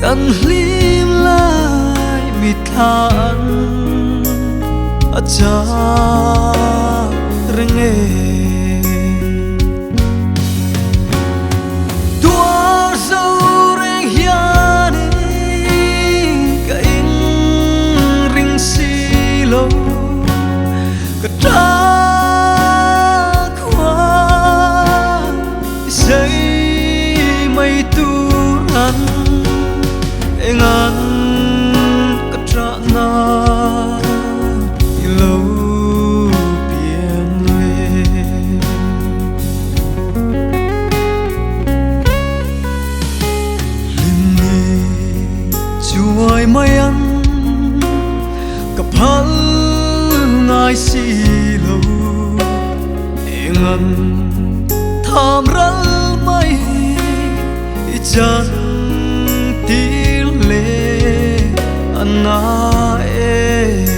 kan lim lai mi than acha renge tua sâu reng hiani ka in ring si lo ka ta kwa say mai tu an engan ka tra na lo bien le lim ni chuai mai an ka phal ngai si lo engan tham ral mai chan til le ana e